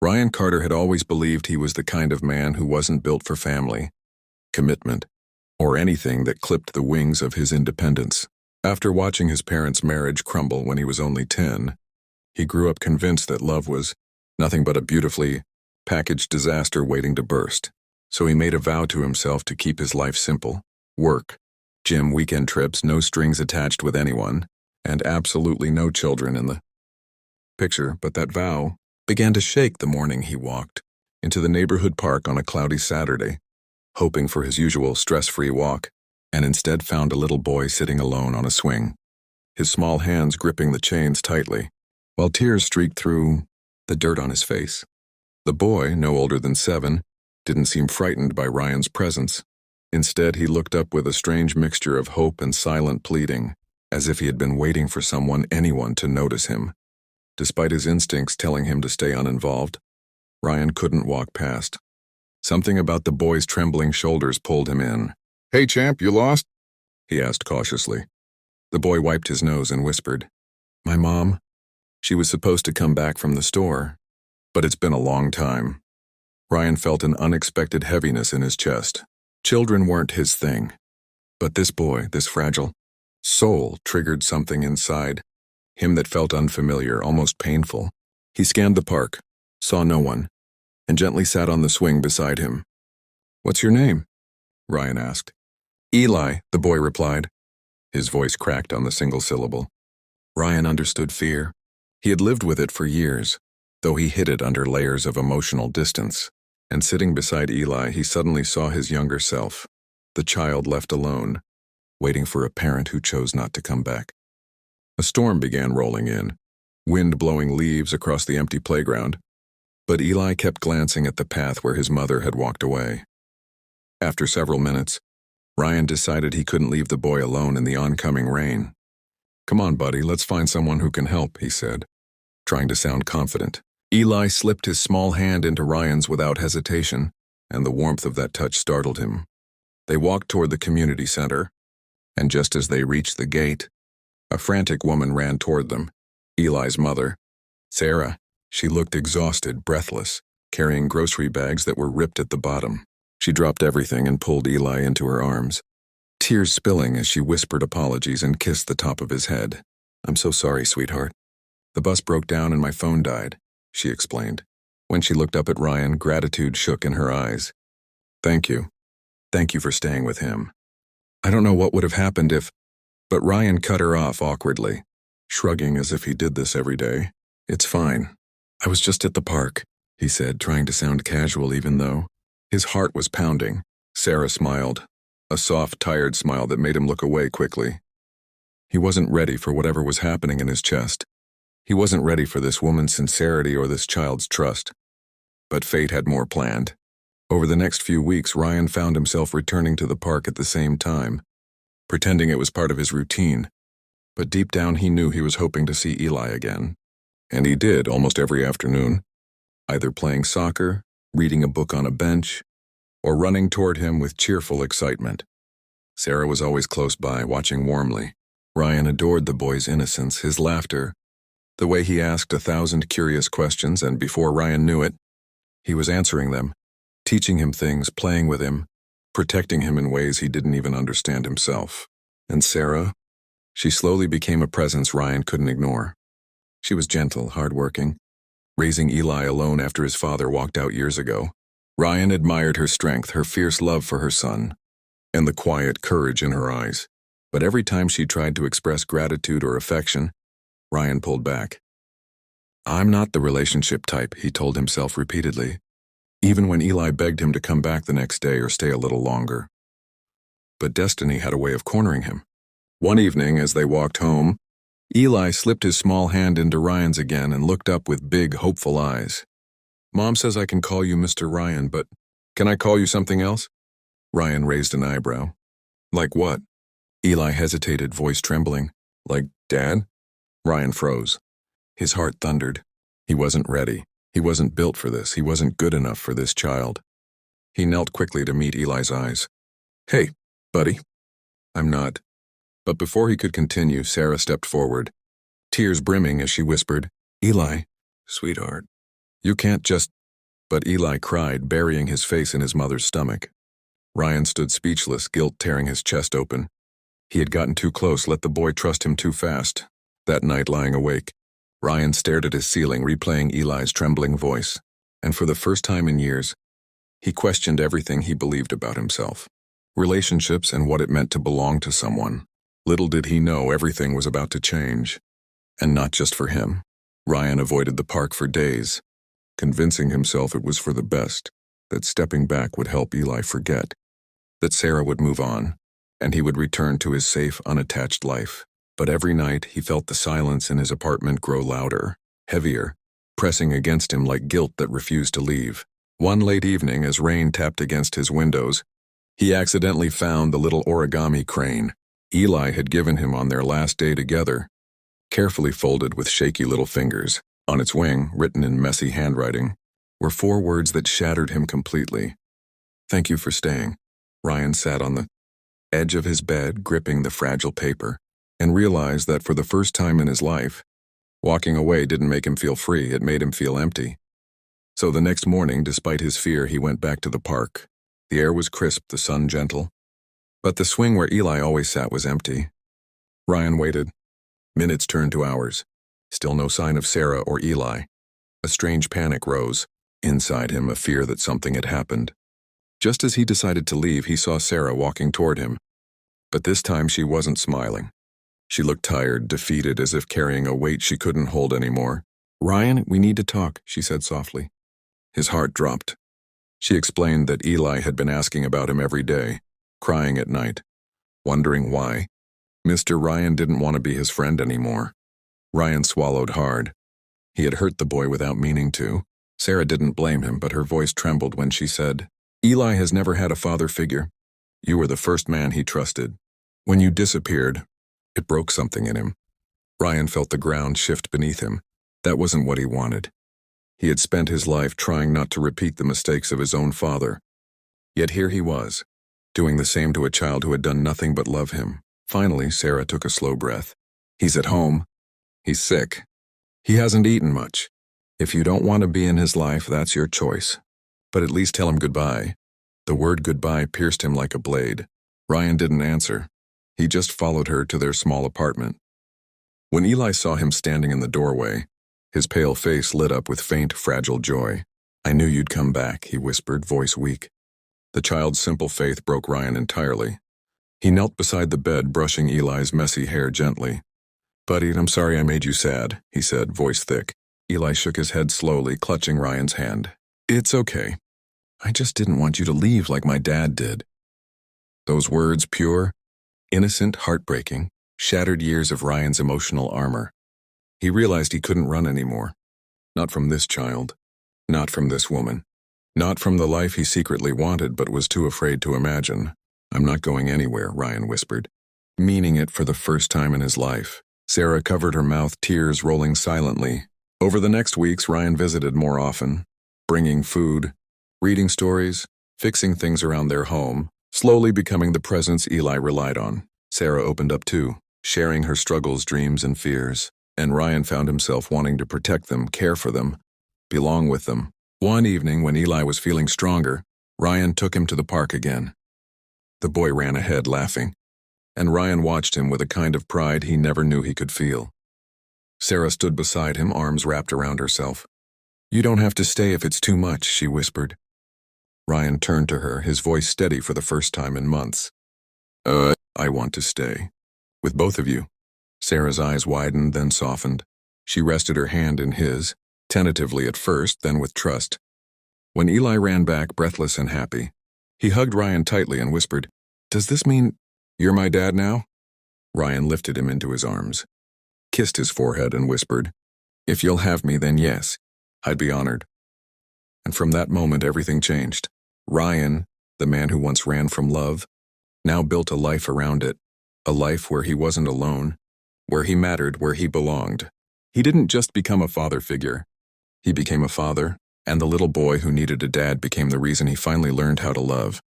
Ryan Carter had always believed he was the kind of man who wasn't built for family, commitment, or anything that clipped the wings of his independence. After watching his parents' marriage crumble when he was only 10, he grew up convinced that love was nothing but a beautifully packaged disaster waiting to burst. So he made a vow to himself to keep his life simple: work, gym, weekend trips, no strings attached with anyone, and absolutely no children in the picture. But that vow began to shake the morning he walked into the neighborhood park on a cloudy Saturday, hoping for his usual stress-free walk, and instead found a little boy sitting alone on a swing, his small hands gripping the chains tightly, while tears streaked through the dirt on his face. The boy, no older than 7, didn't seem frightened by Ryan's presence. Instead, he looked up with a strange mixture of hope and silent pleading, as if he had been waiting for anyone to notice him. Despite his instincts telling him to stay uninvolved, Ryan couldn't walk past. Something about the boy's trembling shoulders pulled him in. "Hey, champ, you lost?" he asked cautiously. The boy wiped his nose and whispered, "My mom. She was supposed to come back from the store, but it's been a long time." Ryan felt an unexpected heaviness in his chest. Children weren't his thing. But this boy, this fragile soul, triggered something inside him that felt unfamiliar, almost painful. He scanned the park, saw no one, and gently sat on the swing beside him. "What's your name?" Ryan asked. "Eli," the boy replied. His voice cracked on the single syllable. Ryan understood fear. He had lived with it for years, though he hid it under layers of emotional distance. And sitting beside Eli, he suddenly saw his younger self, the child left alone, waiting for a parent who chose not to come back. A storm began rolling in, wind blowing leaves across the empty playground, but Eli kept glancing at the path where his mother had walked away. After several minutes, Ryan decided he couldn't leave the boy alone in the oncoming rain. "Come on, buddy, let's find someone who can help," he said, trying to sound confident. Eli slipped his small hand into Ryan's without hesitation, and the warmth of that touch startled him. They walked toward the community center, and just as they reached the gate, a frantic woman ran toward them, Eli's mother, Sarah. She looked exhausted, breathless, carrying grocery bags that were ripped at the bottom. She dropped everything and pulled Eli into her arms, tears spilling as she whispered apologies and kissed the top of his head. "I'm so sorry, sweetheart. The bus broke down and my phone died," she explained. When she looked up at Ryan, gratitude shook in her eyes. "Thank you. Thank you for staying with him. I don't know what would have happened if—" But Ryan cut her off awkwardly, shrugging as if he did this every day. "It's fine. I was just at the park," he said, trying to sound casual even though his heart was pounding. Sarah smiled, a soft, tired smile that made him look away quickly. He wasn't ready for whatever was happening in his chest. He wasn't ready for this woman's sincerity or this child's trust. But fate had more planned. Over the next few weeks, Ryan found himself returning to the park at the same time, pretending it was part of his routine. But deep down he knew he was hoping to see Eli again. And he did almost every afternoon, either playing soccer, reading a book on a bench, or running toward him with cheerful excitement. Sarah was always close by, watching warmly. Ryan adored the boy's innocence, his laughter, the way he asked 1,000 curious questions, and before Ryan knew it, he was answering them, teaching him things, playing with him, protecting him in ways he didn't even understand himself. And Sarah, she slowly became a presence Ryan couldn't ignore. She was gentle, hardworking, raising Eli alone after his father walked out years ago. Ryan admired her strength, her fierce love for her son, and the quiet courage in her eyes. But every time she tried to express gratitude or affection, Ryan pulled back. "I'm not the relationship type," he told himself repeatedly, even when Eli begged him to come back the next day or stay a little longer. But destiny had a way of cornering him. One evening, as they walked home, Eli slipped his small hand into Ryan's again and looked up with big, hopeful eyes. "Mom says I can call you Mr. Ryan, but can I call you something else?" Ryan raised an eyebrow. "Like what?" Eli hesitated, voice trembling. "Like Dad?" Ryan froze. His heart thundered. He wasn't ready. He wasn't built for this. He wasn't good enough for this child. He knelt quickly to meet Eli's eyes. "Hey, buddy." "I'm not." But before he could continue, Sarah stepped forward, tears brimming as she whispered, "Eli, sweetheart, You can't just— But Eli cried, burying his face in his mother's stomach. Ryan stood speechless, guilt tearing his chest open. He had gotten too close, let the boy trust him too fast. That night, lying awake, Ryan stared at his ceiling, replaying Eli's trembling voice. And for the first time in years, he questioned everything he believed about himself. Relationships and what it meant to belong to someone. Little did he know everything was about to change. And not just for him. Ryan avoided the park for days, convincing himself it was for the best, that stepping back would help Eli forget, that Sarah would move on, and he would return to his safe, unattached life. But every night he felt the silence in his apartment grow louder, heavier, pressing against him like guilt that refused to leave. One late evening, as rain tapped against his windows, he accidentally found the little origami crane Eli had given him on their last day together, carefully folded with shaky little fingers. On its wing, written in messy handwriting, were 4 words that shattered him completely. "Thank you for staying." Ryan sat on the edge of his bed, gripping the fragile paper, and realized that for the first time in his life, walking away didn't make him feel free, it made him feel empty. So the next morning, despite his fear, he went back to the park. The air was crisp, the sun gentle. But the swing where Eli always sat was empty. Ryan waited. Minutes turned to hours. Still no sign of Sarah or Eli. A strange panic rose. Inside him, a fear that something had happened. Just as he decided to leave, he saw Sarah walking toward him. But this time she wasn't smiling. She looked tired, defeated, as if carrying a weight she couldn't hold anymore. "Ryan, we need to talk," she said softly. His heart dropped. She explained that Eli had been asking about him every day, crying at night, wondering why. Mr. Ryan didn't want to be his friend anymore. Ryan swallowed hard. He had hurt the boy without meaning to. Sarah didn't blame him, but her voice trembled when she said, "Eli has never had a father figure. You were the first man he trusted. When you disappeared, it broke something in him." Ryan felt the ground shift beneath him. That wasn't what he wanted. He had spent his life trying not to repeat the mistakes of his own father. Yet here he was, doing the same to a child who had done nothing but love him. Finally, Sarah took a slow breath. "He's at home. He's sick. He hasn't eaten much. If you don't want to be in his life, that's your choice. But at least tell him goodbye." The word goodbye pierced him like a blade. Ryan didn't answer. He just followed her to their small apartment. When Eli saw him standing in the doorway, his pale face lit up with faint, fragile joy. "I knew you'd come back," he whispered, voice weak. The child's simple faith broke Ryan entirely. He knelt beside the bed, brushing Eli's messy hair gently. "Buddy, I'm sorry I made you sad," he said, voice thick. Eli shook his head slowly, clutching Ryan's hand. "It's okay. I just didn't want you to leave like my dad did." Those words, pure, innocent, heartbreaking, shattered years of Ryan's emotional armor. He realized he couldn't run anymore. Not from this child. Not from this woman. Not from the life he secretly wanted but was too afraid to imagine. "I'm not going anywhere," Ryan whispered, meaning it for the first time in his life. Sarah covered her mouth, tears rolling silently. Over the next weeks, Ryan visited more often, bringing food, reading stories, fixing things around their home, slowly becoming the presence Eli relied on. Sarah opened up too, sharing her struggles, dreams, and fears. And Ryan found himself wanting to protect them, care for them, belong with them. One evening, when Eli was feeling stronger, Ryan took him to the park again. The boy ran ahead, laughing, and Ryan watched him with a kind of pride he never knew he could feel. Sarah stood beside him, arms wrapped around herself. "You don't have to stay if it's too much," she whispered. Ryan turned to her, his voice steady for the first time in months. I want to stay. With both of you." Sarah's eyes widened, then softened. She rested her hand in his, tentatively at first, then with trust. When Eli ran back, breathless and happy, he hugged Ryan tightly and whispered, "Does this mean you're my dad now?" Ryan lifted him into his arms, kissed his forehead, and whispered, "If you'll have me, then yes, I'd be honored." And from that moment, everything changed. Ryan, the man who once ran from love, now built a life around it, a life where he wasn't alone, where he mattered, where he belonged. He didn't just become a father figure. He became a father, and the little boy who needed a dad became the reason he finally learned how to love.